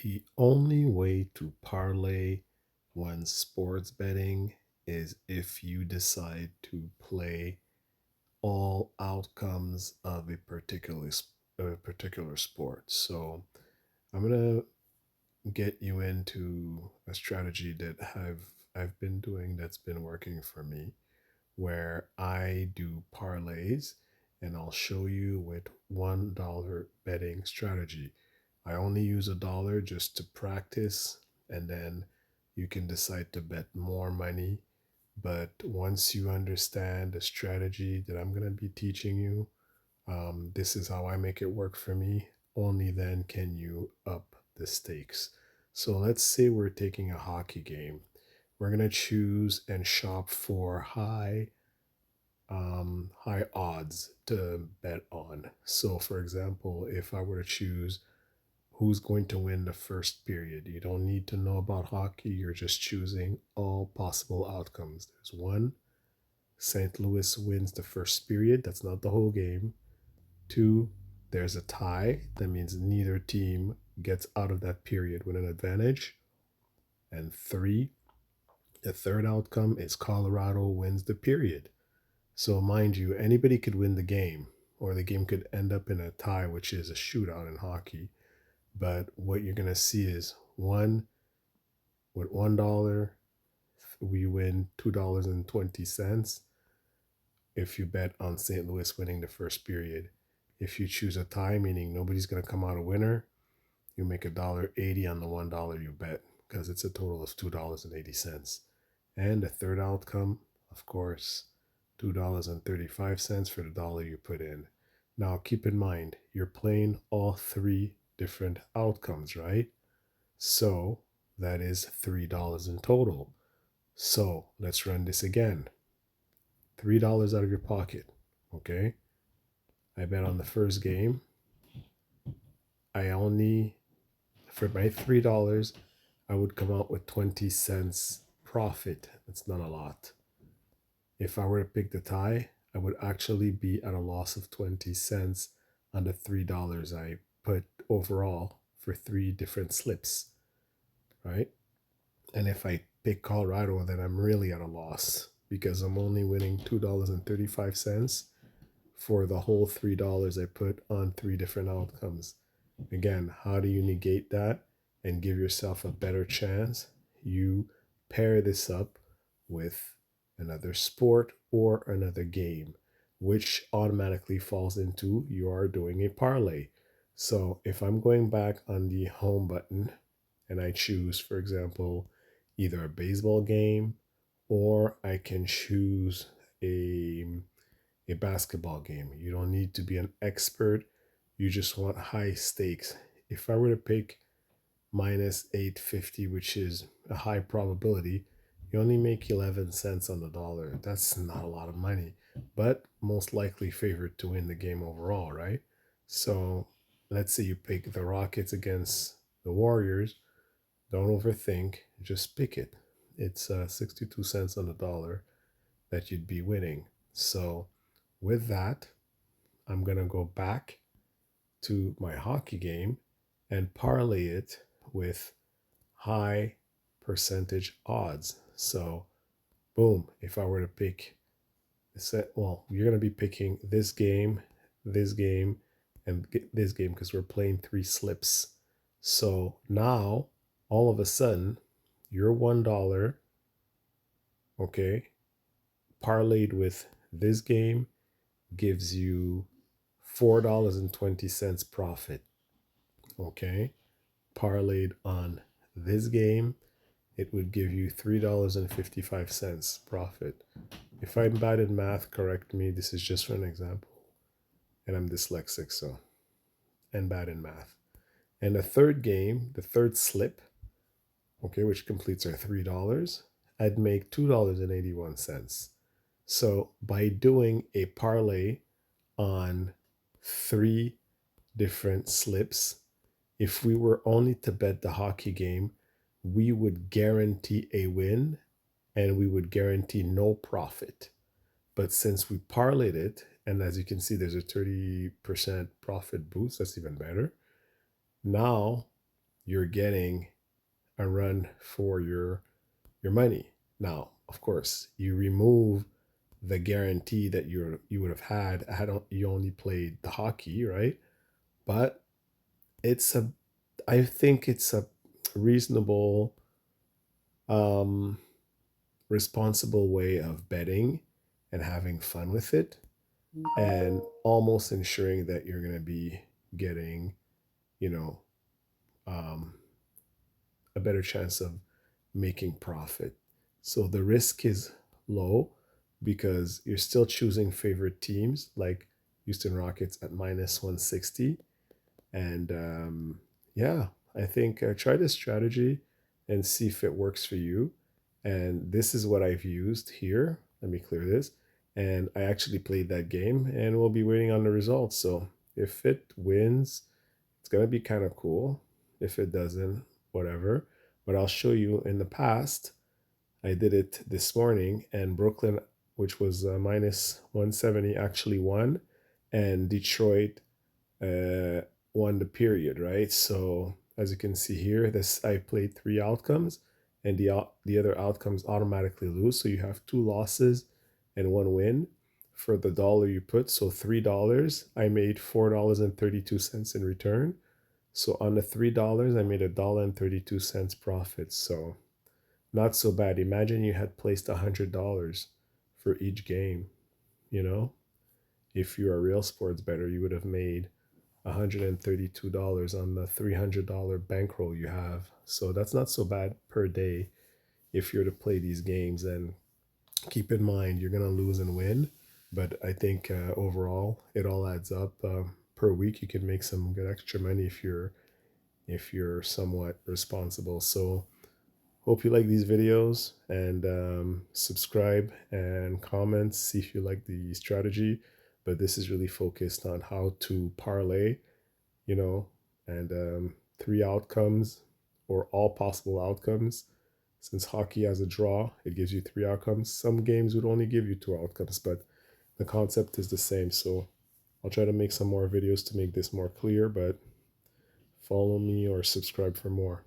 The only way to parlay when sports betting is if you decide to play all outcomes of a particular sport. So I'm gonna get you into a strategy that I've been doing that's been working for me, where I do parlays and I'll show you with $1 betting strategy. I only use $1 just to practice, and then you can decide to bet more money. But once you understand the strategy that I'm going to be teaching you, this is how I make it work for me. Only then can you up the stakes. So let's say we're taking a hockey game. We're going to choose and shop for high odds to bet on. So, for example, if I were to choose who's going to win the first period, you don't need to know about hockey. You're just choosing all possible outcomes. There's one, St. Louis wins the first period. That's not the whole game. Two, there's a tie. That means neither team gets out of that period with an advantage. And three, the third outcome is Colorado wins the period. So, mind you, anybody could win the game, or the game could end up in a tie, which is a shootout in hockey. But what you're going to see is one, with $1, we win $2.20 if you bet on St. Louis winning the first period. If you choose a tie, meaning nobody's going to come out a winner, you make $1.80 on the $1 you bet because it's a total of $2.80. And the third outcome, of course, $2.35 for the dollar you put in. Now, keep in mind, you're playing all three different outcomes, right? So that is $3 in total. So let's run this again. $3 out of your pocket, okay? I bet on the first game. I only, for my $3, I would come out with 20 cents profit. That's not a lot. If I were to pick the tie, I would actually be at a loss of 20 cents on the $3 I put overall for three different slips, right? And if I pick Colorado, then I'm really at a loss because I'm only winning $2.35 for the whole $3 I put on three different outcomes. Again, how do you negate that and give yourself a better chance? You pair this up with another sport or another game, which automatically falls into you are doing a parlay. So if I'm going back on the home button and I choose, for example, either a baseball game or I can choose a a basketball game. You don't need to be an expert. You just want high stakes. If I were to pick minus 850, which is a high probability, you only make 11 cents on the dollar. That's not a lot of money, but most likely favored to win the game overall, right? So let's say you pick the Rockets against the Warriors. Don't overthink, just pick it. It's 62 cents on the dollar that you'd be winning. So with that, I'm going to go back to my hockey game and parlay it with high percentage odds. So, boom, if I were to pick, well, you're going to be picking this game, and this game because we're playing three slips. So now, all of a sudden, your $1, okay, parlayed with this game gives you $4.20 profit. Okay. Parlayed on this game, it would give you $3.55 profit. If I'm bad in math, correct me. This is just for an example. And I'm dyslexic, so, and bad in math. And the third game, the third slip, okay, which completes our $3, I'd make $2.81. So by doing a parlay on three different slips, if we were only to bet the hockey game, we would guarantee a win and we would guarantee no profit. But since we parlayed it, and as you can see, there's a 30% profit boost, that's even better. Now you're getting a run for your money. Now, of course, you remove the guarantee that you would have had you only played the hockey, right? But it's a I think it's a reasonable, um, responsible way of betting and having fun with it, and almost ensuring that you're going to be getting, you know, um, a better chance of making profit. So the risk is low because you're still choosing favorite teams like Houston Rockets at minus 160. And yeah, I think try this strategy and see if it works for you. And this is what I've used here. Let me clear this. And I actually played that game and we'll be waiting on the results. So if it wins, it's going to be kind of cool. If it doesn't, whatever. But I'll show you in the past. I did it this morning and Brooklyn, which was minus 170, actually won. And Detroit uh, won the period, right? So as you can see here, this I played three outcomes, and the other outcomes automatically lose. So you have two losses and one win for the dollar you put. So $3, I made $4.32 in return. So on the $3, I made $1.32 profit. So not so bad. Imagine you had placed $100 for each game. You know, if you're a real sports bettor, you would have made $132 on the $300 bankroll you have. So that's not so bad per day if you're to play these games. And keep in mind, you're going to lose and win. But I think overall, it all adds up. Per week, you can make some good extra money if you're somewhat responsible. So hope you like these videos and subscribe and comment. See if you like the strategy. But this is really focused on how to parlay, you know, and three outcomes or all possible outcomes. Since hockey has a draw, it gives you three outcomes. Some games would only give you two outcomes, but the concept is the same. So I'll try to make some more videos to make this more clear, but follow me or subscribe for more.